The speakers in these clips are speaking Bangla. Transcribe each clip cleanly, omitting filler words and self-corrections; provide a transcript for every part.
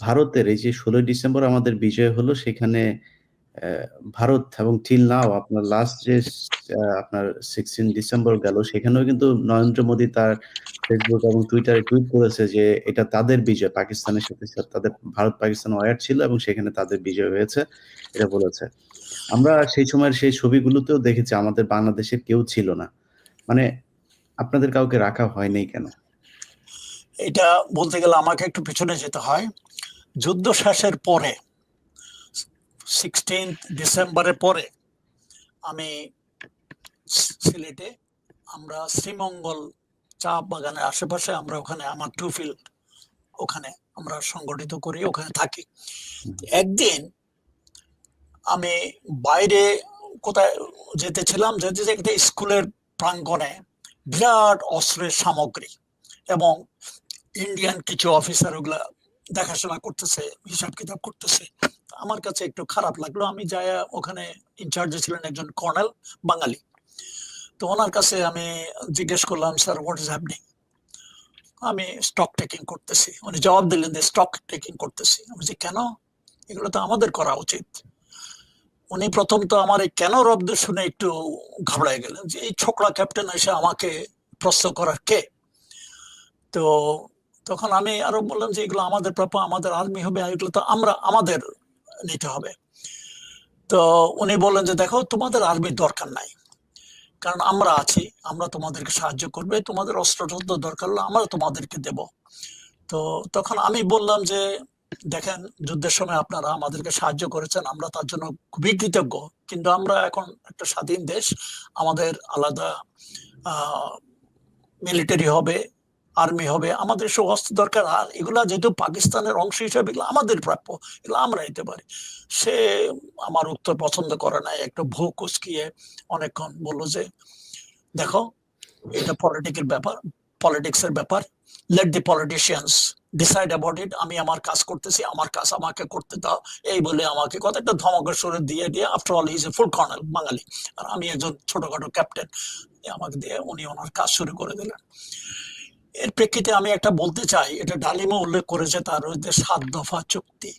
ভারতের এই যে 16ই ডিসেম্বর আমাদের বিজয় হলো সেখানে ভারত এবং টিল নাও আপনার লাস্ট যে আপনার 16 ডিসেম্বর গেল সেখানেও কিন্তু নরেন্দ্র মোদী তার ফেসবুক এবং টুইটারে টুইট করেছে যে এটা তাদের বিজয়, পাকিস্তানের সাথে তাদের ভারত পাকিস্তান ওয়ার ছিল এবং সেখানে তাদের বিজয় হয়েছে এটা বলেছে। আমরা সেই সময়ের সেই ছবিগুলোতেও দেখেছি আমাদের বাংলাদেশের কেউ ছিল না। মানে আপনাদের কাউকে রাখা হয়নি কেন? এটা বলতে গেলে আমাকে একটু পিছনে যেতে হয়। যুদ্ধ শেষের পরে 16 ডিসেম্বরের পরে আমি সিলেটে, আমরা শ্রীমঙ্গল চা বাগানের আশেপাশে, আমরা ওখানে আমার টু ফিল্ড ওখানে আমরা সংগঠিত করি, ওখানে থাকি। একদিন আমি বাইরে কোথায় যেতেছিলাম, যেতে একটা স্কুলের প্রাঙ্গণে বিরাট অস্ত্রের সামগ্রী এবং ইন্ডিয়ান কিছু অফিসার ওগুলা দেখাশোনা করতেছে, হিসাব কিতাব করতেছে। আমার কাছে একটু খারাপ লাগলো। আমি যাই ওখানে ইনচার্জে ছিলেন একজন কর্নেল বাঙালি, তো ওনার কাছে আমি জিজ্ঞেস করলাম, স্যার হোয়াট ইজ হ্যাপনিং? আমি স্টক টেকিং করতেছি। উনি জবাব দিলেন যে স্টক টেকিং করতেছি। আমি বলছি কেন? এগুলো তো আমাদের করা উচিত। উনি প্রথম তো আমার এই কেন শব্দ শুনে একটু ঘাবড়ায় গেলেন যে এই ছোকরা ক্যাপ্টেন এসে আমাকে প্রশ্ন করার কে? তো তখন আমি আরো বললাম যে এগুলো আমাদের প্রাপ্য, আমাদের আর্মি হবে, এগুলো তো আমরা আমাদের নিতে হবে। তো উনি বললেন যে দেখো, তোমাদের আর্মির দরকার নাই, কারণ আমরা আছি, আমরা তোমাদেরকে সাহায্য করবে, তোমাদের অস্ত্র দরকার হলে আমরা তোমাদেরকে দেব। তো তখন আমি বললাম যে দেখেন, যুদ্ধের সময় আপনারা আমাদেরকে সাহায্য করেছেন, আমরা তার জন্য খুবই কৃতজ্ঞ, কিন্তু আমরা এখন একটা স্বাধীন দেশ, আমাদের আলাদা মিলিটারি হবে, আর্মি হবে, আমাদের সব অস্ত্র দরকার। আর এগুলা যেহেতু পাকিস্তানের অংশ হিসাবে এগুলো আমাদের প্রাপ্য, এগুলো আমরা নিতে পারি। সে আমার উত্তর পছন্দ করে নাই, একটু ভূ কুচকিয়ে অনেকক্ষণ বললো যে দেখো, এটা পলিটিক্যাল ব্যাপার, পলিটিক্সের ব্যাপার, late the politicians decide about it. আমি আমার কাজ করতেছি, আমার কাজ আমাকে করতে দাও, এই বলে আমাকে কথা একটা ধমকের সুরে দিয়ে after all is a full colonel বাঙালি, আর আমি একজন ছোটখাটো ক্যাপ্টেন, আমাকে দিয়ে উনি ওনার কাজ শুরু করে দিলেন। এর প্রেক্ষিতে আমি একটা বলতে চাই, এটা ডালিমও উল্লেখ করেছে, তার মধ্যে 7 দফা চুক্তি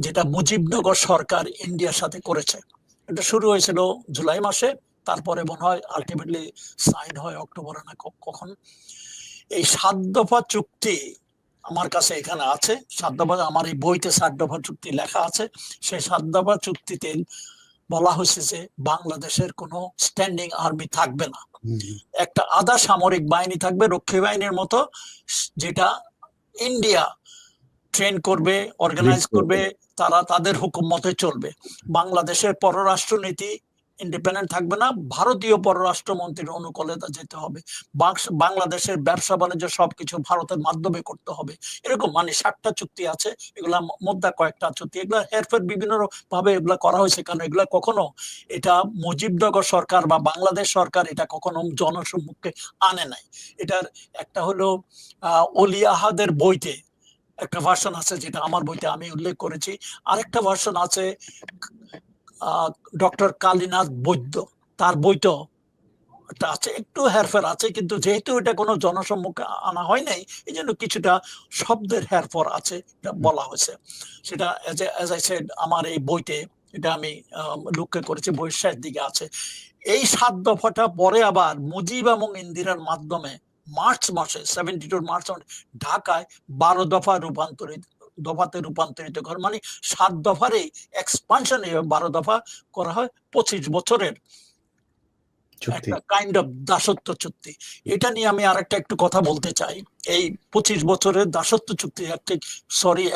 যেটা মুজিবনগর সরকার ইন্ডিয়ার সাথে করেছে। এটা শুরু হয়েছিল জুলাই মাসে, তারপরে মনে হয় আলটিমেটলি সাইন হয় অক্টোবরে না কখন। এই 7 দফা চুক্তি আমার কাছে এখানে আছে। 7 দফা আমার এই বইতে 7 দফা চুক্তি লেখা আছে। সেই 7 দফা চুক্তিতে বলা হয়েছে যে বাংলাদেশের কোনো স্ট্যান্ডিং আর্মি থাকবে না, একটা আধা সামরিক বাহিনী থাকবে, রক্ষী বাহিনীর মতো, যেটা ইন্ডিয়া ট্রেন করবে, অর্গানাইজ করবে, তারা তাদের হুকুম মতে চলবে। বাংলাদেশের পররাষ্ট্রনীতি ইন্ডিপেন্ডেন্ট থাকবে না, ভারতীয় পররাষ্ট্রমন্ত্রীর অনুকূলে যেতে হবে। বাংলাদেশের ব্যবসা বাণিজ্য সবকিছু ভারতের মাধ্যমে করতে হবে। এরকম মানে 7টা চুক্তি আছে, এগুলা মধ্যে কয়েকটা চুক্তি, এগুলা হেরফের বিভিন্ন ভাবে এগুলা করা হয়েছে। কারণ এগুলা কখনো এটা মুজিবনগর সরকার বা বাংলাদেশ সরকার এটা কখনো জনসম্মুখে আনে নাই। এটার একটা হলো অলি আহাদের বইতে একটা ভার্সন আছে, যেটা আমার বইতে আমি উল্লেখ করেছি। আরেকটা ভার্সন আছে ডক্টর কালীনাথ বৈদ্য, তার বইটাও একটা আছে, একটু হেরফের আছে, কিন্তু যেহেতু এটা কোনো জনসম্মুখে আনা হয় নাই, এই জন্য কিছুটা শব্দের হেরফের আছে, এটা বলা হয়েছে। সেটা এজ আই সেড আমার এই বইতে এটা আমি লক্ষ্য করেছি, বইয়ের শেষ দিকে আছে। এই 7 দফাটা পরে আবার মুজিব এবং ইন্দিরার মাধ্যমে মার্চ মাসে 72 মার্চ ঢাকায় 12 দফা দফাতে রূপান্তরিত করে, মানে 7 দফারে এক্সপানশন 12 দফা করা হয়। 25 বছরের একটা কাইন্ড অফ দাসত্ব চুক্তি। এটা নিয়ে আমি আরেকটা একটু কথা বলতে চাই। এই 25 বছরের দাসত্ব চুক্তি,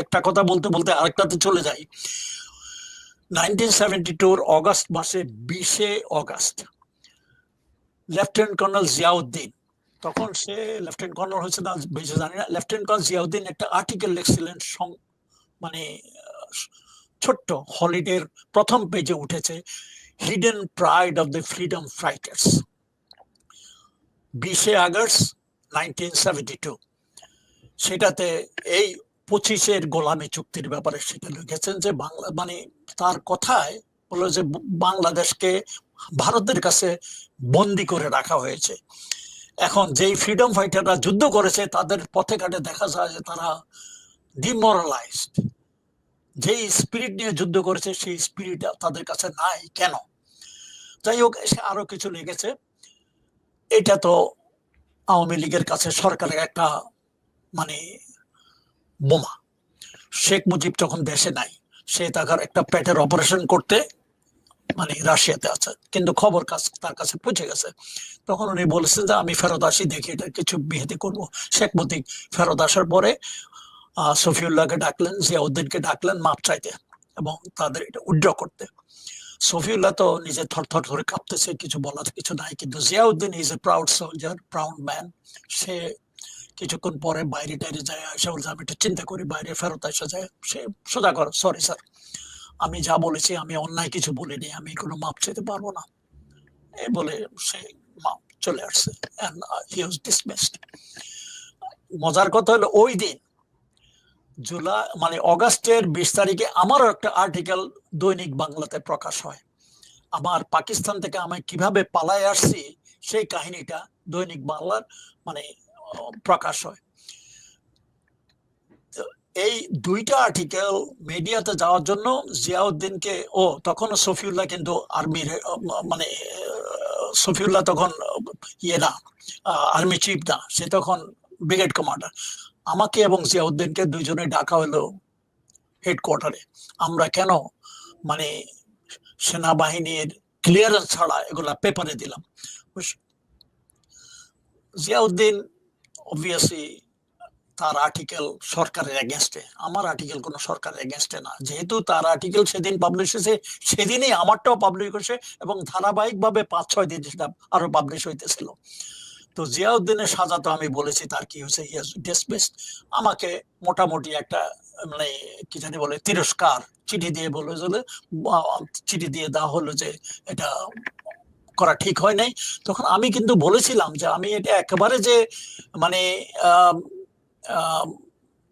একটা কথা বলতে বলতে আরেকটাতে চলে যাই। 1972 অগাস্ট মাসে 20 অগাস্ট লেফটেন্যান্ট কর্নেল জিয়াউদ্দিন, তখন সে লেফটেন্যান্ট কর্নেল হয়েছে না বেশি জানি না, লেফটেন্যান্ট কর্নেল জিয়াউদ্দিন একটা আর্টিকেল লিখছিলেন, মানে ছোট্ট হলিডের প্রথম পেজে উঠেছে, hidden pride of the freedom fighters, 20 August 1972। সেটাতে এই 25-এর গোলামি চুক্তির ব্যাপারে সেটা লিখেছেন যে বাংলা, মানে তার কথায় বললো যে বাংলাদেশকে ভারতের কাছে বন্দি করে রাখা হয়েছে। এখন যেই ফ্রিডম ফাইটাররা যুদ্ধ করেছে তাদের পথে ঘাটে দেখা যায় যে তারা ডিমোরালাইজড, যেই স্পিরিট নিয়ে যুদ্ধ করেছে সেই স্পিরিট তাদের কাছে নাই কেন? যাই হোক, সে আরো কিছু লিখেছে। এটা তো আওয়ামী লীগের কাছে সরকারের একটা মানে বোমা। শেখ মুজিব যখন দেশে নাই, সে তার একটা পেটের অপারেশন করতে মানে রাশিয়াতে আছে, কিন্তু খবর তার কাছে পৌঁছে গেছে। তখন উনি বলেছেন যে আমি ফেরত আসি, দেখি এটা কিছু বিহেতে করবো। শেখ মুজিব ফেরত আসার পরে সফিউল্লাহকে ডাকলেন, জিয়াউদ্দিনকে ডাকলেন মাপ চাইতে এবং তাদের এটা উইথড্র করতে। সফিউল্লাহ তো নিজে থরথর করে কাঁপতেছে, কিছু বলার কিছু নাই, কিন্তু Ziauddin is a proud soldier, proud man. সে কিছুক্ষণ পরে বাইরে টাইরে যায়, আসে বলছে আমি একটু চিন্তা করি, বাইরে ফেরত আসা যায়। সে সোজা কর, সরি স্যার, আমি যা বলেছি আমি অন্যায় কিছু বলিনি, আমি কোনো মাপ চাইতে পারবো না, এই বলে সে মাপ চলে আসছে। হি ওয়াজ ডিসমিসড। মজার কথা হলো ওই দিন জুলাই মানে অগাস্টের 20 তারিখে আমারও একটা আর্টিকেল দৈনিক বাংলাতে প্রকাশ হয়। আমার পাকিস্তান থেকে আমি কিভাবে পালায় আসছি সেই কাহিনীটা দৈনিক বাংলার মানে প্রকাশ হয়। এই দুইটা আর্টিকেল মিডিয়াতে যাওয়ার জন্য জিয়াউদ্দিনকে, ও তখন সফিউল্লাহ কিন্তু আর্মির মানে সফিউল্লাহ তখন ইয়ে না, আর্মি চিফ না, সে তখন ব্রিগেড কমান্ডার। আমাকে এবং জিয়াউদ্দিনকে দুইজনে ডাকা হলো হেডকোয়ার্টারে। আমরা কেন মানে সেনাবাহিনীর ক্লিয়ারেন্স ছাড়া এগুলা পেপারে দিলাম। জিয়াউদ্দিন অবভিয়াসলি তার আর্টিকেল সরকারের এগেনস্টে, আমার আর্টিকেল কোনো সরকারের এগেনস্টে না। যেহেতু তার আর্টিকেল সেদিন পাবলিশ হয়েছে, সেদিনই আমারটাও পাবলিশ হয়েছে এবং ধারাবাহিকভাবে 5-6 দিন সেটা আরো পাবলিশ হইতেছিল। তো জিয়াউদ্দিনের সাজা তো আমি বলেছি তার কি হয়েছে, ডিসমিসড। আমাকে মোটামুটি একটা মানে কি জানি বলে তিরস্কার চিঠি দিয়ে বলে যে চিঠি দিয়ে দেওয়া হলো যে এটা করা ঠিক হয় নাই। তখন আমি কিন্তু বলেছিলাম যে আমি এটা একেবারে যে মানে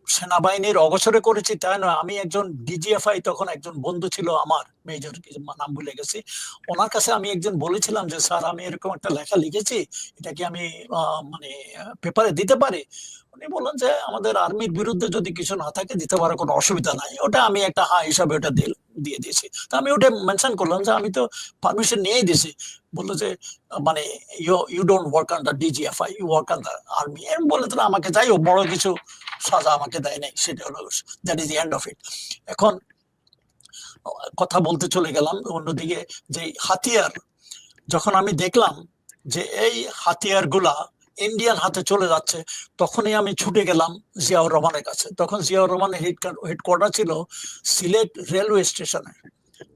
সেনাবাহিনীর অগোচরে করেছি তাই নয়। আমি একজন ডিজিএফআই, তখন একজন বন্ধু ছিল আমার, মেজর নাম ভুলে গেছি, ওনার কাছে আমি একজন বলেছিলাম যে স্যার আমি এরকম একটা লেখা লিখেছি, এটা কি আমি মানে পেপারে দিতে পারি? উনি বললেন যে আমাদের আর্মির বিরুদ্ধে যদি কিছু না থাকে দিতে পারে, কোনো অসুবিধা নাই। ওটা আমি একটা হা হিসাবে ওটা দিয়ে দিয়েছি। তো আমি ওটা মেনশন করলাম যে আমি তো পারমিশন নিয়েই দিয়েছি। বললো যে মানে you don't work under DGFI, you work under army. এম বলে তো আমাকে যাই হোক বড় কিছু সাজা আমাকে দেয় নাই, সেটা হলো that is the end of it. এখন কথা বলতে চলে গেলাম অন্যদিকে, যে হাতিয়ার যখন আমি দেখলাম যে এই হাতিয়ার গুলা ইন্ডিয়ান হাতে চলে যাচ্ছে, তখনই আমি ছুটে গেলাম জিয়াউর রহমানের কাছে। তখন জিয়াউর রহমানের হেডকোয়ার্টার ছিল সিলেট রেলওয়ে স্টেশনে,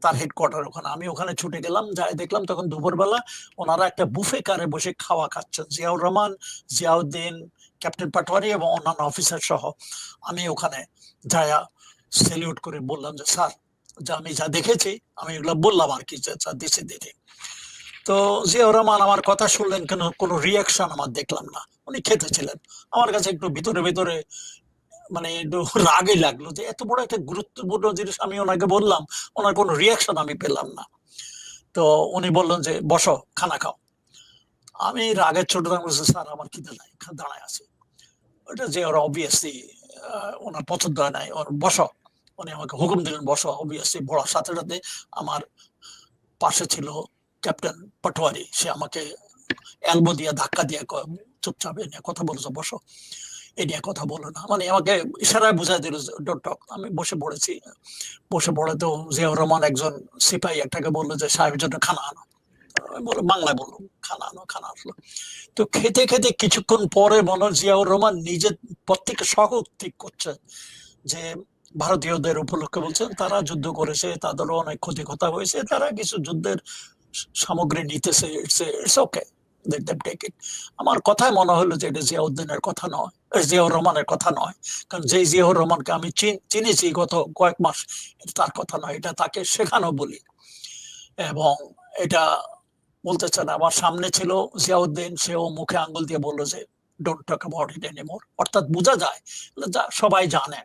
তার হেডকোয়ার্টার ওখানে। আমি ওখানে ছুটে গেলাম, যাই দেখলাম তখন দুপুরবেলা ওনারা একটা বুফে কারে বসে খাওয়া খাচ্ছেন, জিয়াউর রহমান, জিয়াউদ্দিন, ক্যাপ্টেন পাটোয়ারি এবং অন্যান্য অফিসার সহ। আমি ওখানে যায়া সেলিউট করে বললাম যে স্যার, যা আমি যা দেখেছি আমি এগুলো বললাম আর কি, যা দেশে দেখে। তো জিয়াউর রহমান আমার কথা শুনলেন, কেন কোনো রিয়াকশন আমার দেখলাম না। উনি খেতেছিলেন। আমার কাছে একটু ভিতরে ভিতরে মানে একটু রাগই লাগলো যে এত বড় একটা গুরুত্বপূর্ণ জিনিস আমি ওনাকে বললাম, ওনার কোনো রিয়াকশন আমি পেলাম না। তো উনি বললেন যে বসো, খানা খাও। আমি রাগের ছোট বলছি স্যার আমার খিদে নাই, দাঁড়ায় আছে। ওটা যে ওরা অবভিয়াসলি ওনার পছন্দ হয় নাই, ওর বসো। উনি আমাকে হুকুম দিলেন বসো। অবভিয়াসলি বড়ার সাথে সাথে আমার পাশে ছিল ক্যাপ্টেন পাটোয়ারি, সে আমাকে এলবো দিয়ে ধাক্কা দিয়ে চুপচাপ এ নিয়ে কথা বলেছো, বসো, এ নিয়ে কথা বলো না, মানে আমাকে ইশারায় বুঝাই দিল ডোন্ট টক। আমি বসে পড়েছি। বসে পড়ে তো জিয়াউর রহমান একজন সিপাহী একটাকে বললো যে সাহেবের জন্য খানা আনো। বলো বাংলায় বললো খানা আনো, খানা আসলো। তো খেতে খেতে কিছুক্ষণ পরে মনে জিয়াউর রহমান নিজের প্রত্যেককে স্বীকার করছে যে ভারতীয়দের উপলক্ষে বলছেন তারা যুদ্ধ করেছে, তাদেরও অনেক ক্ষতি কথা হয়েছে, তারা কিছু যুদ্ধের সামগ্রী নিতেছে, it's okay, let them take it। আমার কথায় মনে হলো যে এটা জিয়াউদ্দিনের কথা নয়, জিয়াউর রহমানের কথা নয়। কারণ যে জিয়াউর রহমানকে আমি চিনেছি গত কয়েক মাস, তার কথা নয়, এটা তাকে শেখানো বলি। এবং এটা বলতে চান, আমার সামনে ছিল জিয়াউদ্দিন, সেও মুখে আঙ্গুল দিয়ে বললো যে don't talk about it anymore. অর্থাৎ বোঝা যায় সবাই জানে,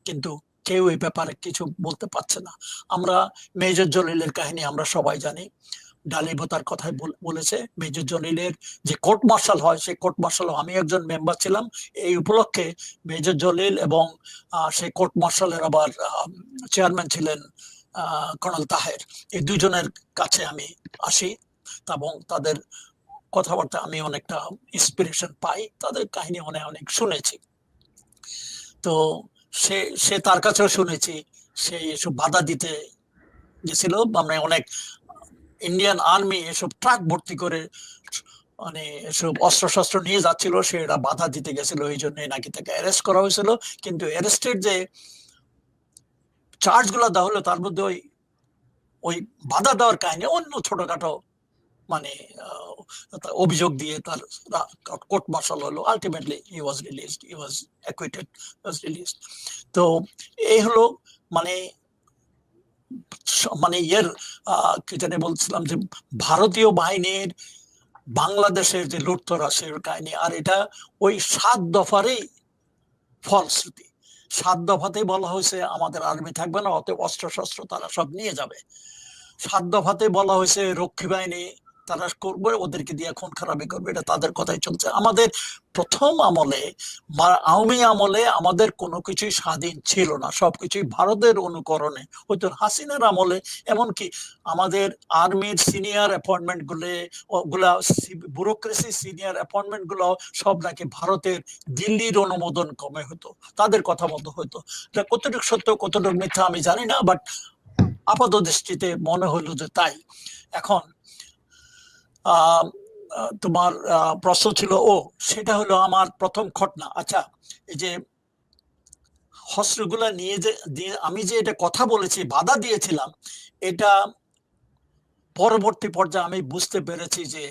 কিন্তু কেউ এই ব্যাপারে কিছু বলতে পারছে না। আমরা মেজর জলিলের কাহিনী আমরা সবাই জানি, ডালিবতার কথাই বলেছে। মেজর জলিলের যে কোর্ট মার্শাল হয়, সেই কোর্ট মার্শাল আমি একজন মেম্বার ছিলাম। এই উপলক্ষে মেজর জলিল এবং সেই কোর্ট মার্শালের আবার চেয়ারম্যান ছিলেন কর্নেল তাহের, এই দুজনের কাছে আমি আসি এবং তাদের কথাবার্তা আমি অনেকটা ইন্সপিরেশন পাই, তাদের কাহিনী অনেক অনেক শুনেছি। তো সে সে তার কাছেও শুনেছি সে এসব বাধা দিতে গেছিল, মানে অনেক ইন্ডিয়ান আর্মি এসব ট্রাক ভর্তি করে মানে এসব অস্ত্র শস্ত্র নিয়ে যাচ্ছিল, সেটা বাধা দিতে গেছিল, এই জন্য নাকি তাকে অ্যারেস্ট করা হয়েছিল। কিন্তু অ্যারেস্টের যে চার্জ গুলা দেওয়া হলো তার মধ্যে ওই ওই বাধা দেওয়ার কাহিনী অন্য ছোটখাটো মানে অভিযোগ দিয়ে তার কোর্ট মার্শাল হলো, ultimately he was released, he was acquitted, was released. তো এই হলো মানে মানে এর কি জানি বলছিলাম যে ভারতীয় বাহিনীর বাংলাদেশের যে লুটতরাজের কাহিনী, আর এটা ওই 7 দফারই ফলশ্রুতি। 7 দফাতেই বলা হয়েছে আমাদের আর্মি থাকবে না, অতএব অস্ত্র শস্ত্র তারা সব নিয়ে যাবে। 7 দফাতে বলা হয়েছে রক্ষী বাহিনী তারা করবে, ওদেরকে দিয়ে খুন খারাপি করবে, এটা তাদের কথাই চলছে। আমাদের প্রথম আমলে আওয়ামী আমলে আমাদের কোনো কিছুই স্বাধীন ছিল না, সবকিছুই ভারতের অনুকরণে হয়তো। হাসিনার আমলে এমনকি আমাদের আর্মির সিনিয়র অ্যাপয়েন্টমেন্ট গুলা ব্যুরোক্রেসি সিনিয়র অ্যাপয়েন্টমেন্ট গুলো সব নাকি ভারতের দিল্লির অনুমোদন কমে হতো, তাদের কথা মতো হতো। এটা কতটুকু সত্য কতটুকু মিথ্যা আমি জানি না, বাট আপাত দৃষ্টিতে মনে হলো যে তাই। এখন তোমার প্রশ্ন ছিল সেটা হলো আমার প্রথম ঘটনা। আচ্ছা, এই যে অস্ত্রগুলা নিয়ে যে আমি যে এটা কথা বলেছি, বাধা দিয়েছিলাম, এটা পরবর্তী পর্যায়ে আমি বুঝতে পেরেছি যে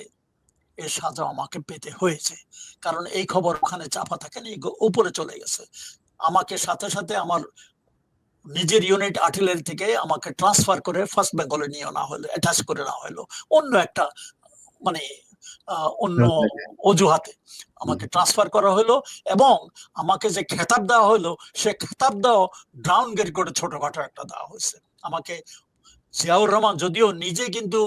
এর সাজা আমাকে পেতে হয়েছে, কারণ এই খবর ওখানে চাপা থাকেনি, উপরে চলে গেছে। আমাকে সাথে সাথে আমার নিজের ইউনিট আর্টিলারি থেকে আমাকে ট্রান্সফার করে ফার্স্ট বেঙ্গলে নিয়ে আনা হলো, অ্যাটাচ করে নেওয়া হলো অন্য একটা মানে অন্য অজুহাতে আমাকে ট্রান্সফার করা হলো। এবং আমাকে যে খেতাব দেওয়া হলো সে খেতাব দেওয়া ডাউন গ্রেড করে ছোটখাটো একটা দেওয়া হয়েছে আমাকে। জিয়াউর রহমান যদিও নিজে কিন্তু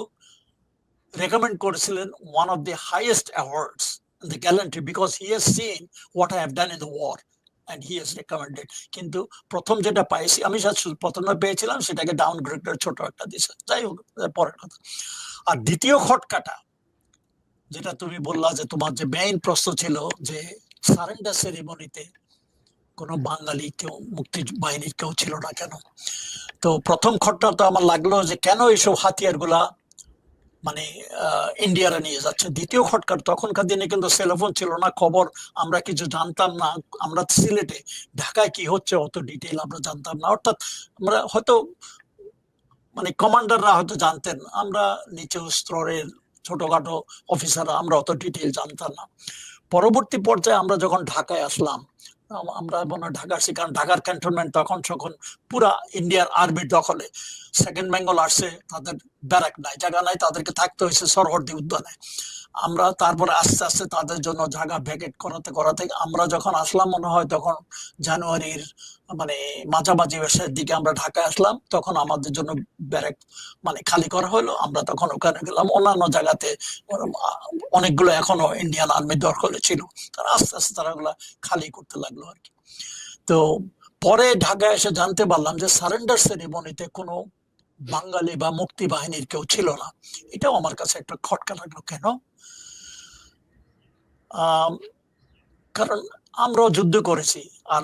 রেকমেন্ড করেছিলেন one of the highest awards in the gallantry, because he has seen what I have done in the war and he has recommended। কিন্তু প্রথম যেটা পাইছি আমি, প্রথমে পেয়েছিলাম সেটাকে ডাউন গ্রেডের ছোট একটা দিছে। যাই হোক, পরের কথা। আর দ্বিতীয় খটকাটা যেটা তুমি বললা যে তোমার যে মেইন প্রশ্ন ছিল যে সারেন্ডার সেরিমনিতে কোনো বাঙালি কেউ মুক্তি বাহিনীর কেউ ছিল না কেন। তো প্রথম খটকা তো আমার লাগলো যে কেন এইসব হাতিয়ার গুলা মানে ইন্ডিয়ারা নিয়ে যাচ্ছে। দ্বিতীয় খটকার, তখনকার দিনে কিন্তু সেলফোন ছিল না, খবর আমরা কিছু জানতাম না। আমরা সিলেটে, ঢাকায় কি হচ্ছে অত ডিটেইল আমরা জানতাম না। অর্থাৎ আমরা হয়তো মানে কমান্ডাররা হয়তো জানতেন, আমরা নিচু স্তরের ছোটখাটো অফিসাররা আমরা অত ডিটেইল জানতাম না। পরবর্তী পর্যায়ে আমরা যখন ঢাকায় আসলাম, আমরা মনে হয় ঢাকা আসছি, কারণ ঢাকার ক্যান্টনমেন্ট তখন পুরা ইন্ডিয়ার আর্মির দখলে। সেকেন্ড বেঙ্গল আসছে, তাদের ব্যারাক নাই, জায়গা নাই, তাদেরকে থাকতে হয়েছে সরহদ্দি উদ্যানে। আমরা তারপরে আস্তে আস্তে তাদের জন্য জায়গা ভ্যাকেট করাতে করাতে আমরা যখন আসলাম মনে হয় তখন জানুয়ারির মানে মাঝামাঝি মাসের দিকে আমরা ঢাকায় আসলাম, তখন আমাদের জন্য ব্যারাক মানে খালি করা হলো। আমরা তখন ওখানে গেলাম। অন্যান্য জায়গাতে অনেকগুলো এখনো ইন্ডিয়ান আর্মি দখলে ছিল, তারা আস্তে আস্তে তারা ওগুলা খালি করতে লাগলো আর কি। তো পরে ঢাকায় এসে জানতে পারলাম যে সারেন্ডার সেরিমনিতে কোনো বাঙালি বা মুক্তি বাহিনীর কেউ ছিল না। এটাও আমার কাছে একটা খটকা লাগলো। কেন? কারণ আমরাও যুদ্ধ করেছি, আর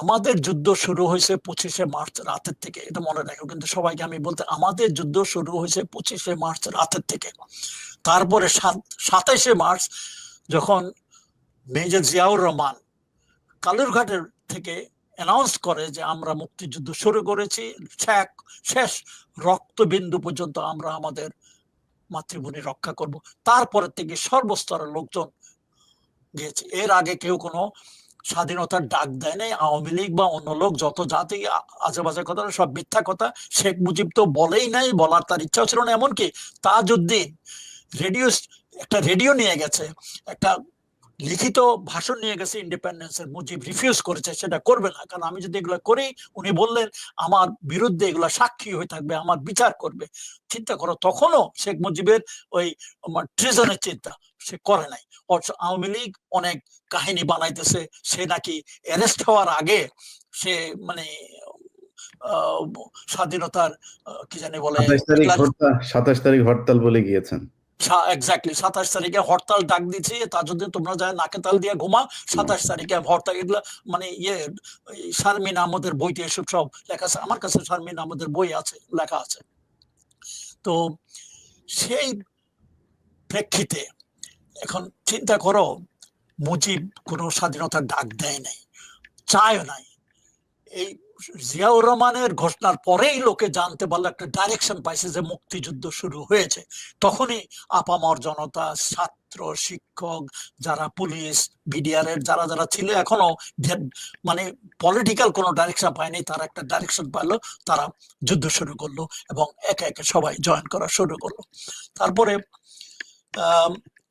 আমাদের যুদ্ধ শুরু হয়েছে 25শে মার্চ রাতের থেকে, এটা মনে রাখো। কিন্তু সবাইকে আমি বলতে, আমাদের যুদ্ধ শুরু হয়েছে 25শে মার্চ রাতের থেকে। তারপরে 27শে মার্চ যখন মেজর জিয়াউর রহমান কালুরঘাটের থেকে অ্যানাউন্স করে যে আমরা মুক্তিযুদ্ধ শুরু করেছি, শেষ রক্তবিন্দু পর্যন্ত আমরা আমাদের মাতৃভূমি রক্ষা করব, তারপরে থেকে সর্বস্তরের লোকজন গিয়েছে। এর আগে কেউ কোনো স্বাধীনতার ডাক দেয় নাই। আওয়ামী লীগ বা অন্য লোক যত জাতি আজেবাজে কথা, সব মিথ্যা কথা। শেখ মুজিব তো বলেই নাই, বলার তার ইচ্ছাও ছিল না। এমনকি তাজউদ্দিন একটা রেডিও নিয়ে গেছে, একটা লিখিত ভাষণ নিয়ে গেছে ইন্ডিপেন্ডেন্সের, মুজিব রিফিউজ করেছে, সেটা করবে না, কারণ আমি যদি এগুলো করি, উনি বললেন আমার বিরুদ্ধে এগুলো সাক্ষী হয়ে থাকবে, আমার বিচার করবে। চিন্তা করো, তখনও শেখ মুজিবের ওই ট্রেজনের চিন্তা সে করে নাই। আওয়ামী লীগ অনেক কাহিনী বানাইতেছে, সে নাকি অ্যারেস্ট হওয়ার আগে সে মানে স্বাধীনতার কি জানি বলে 27 তারিখ হরতাল বলে গিয়েছেন। এক্স্যাক্টলি 27 তারিখে হরতাল ডাক দিচ্ছি, তার যদি তোমরা যায় নাকে তাল দিয়ে ঘুমা। 27 তারিখে হরতাল, এগুলো মানে শারমিন আহমদের বইতে এসব সব লেখা আছে। আমার কাছে শারমিন আহমদের বই আছে, লেখা আছে। তো সেই প্রেক্ষিতে এখন চিন্তা করো, মুজিব কোনো স্বাধীনতার ডাক দেয় নাই, চায়ও নাই। এই জিয়াউর রহমানের ঘোষণার পরেই লোকে জানতে পারলো, একটা ডাইরেকশন পাইছে যে মুক্তিযুদ্ধ শুরু হয়েছে। তখনই আপামর জনতা, ছাত্র, শিক্ষক, যারা পুলিশ, বিডিআর এর যারা যারা ছিল, এখনো মানে পলিটিক্যাল কোনো ডাইরেকশন পায়নি, তারা একটা ডাইরেকশন পাইলো, তারা যুদ্ধ শুরু করলো এবং একে একে সবাই জয়েন করা শুরু করলো।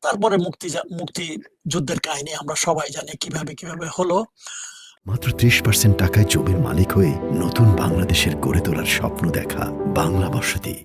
তারপরে মুক্তিযুদ্ধের কাহিনী আমরা সবাই জানি কিভাবে কিভাবে হলো। মাত্র 30% টাকায় জমির মালিক হয়ে নতুন বাংলাদেশের গড়ে তোলার স্বপ্ন দেখা বাংলা বসতি।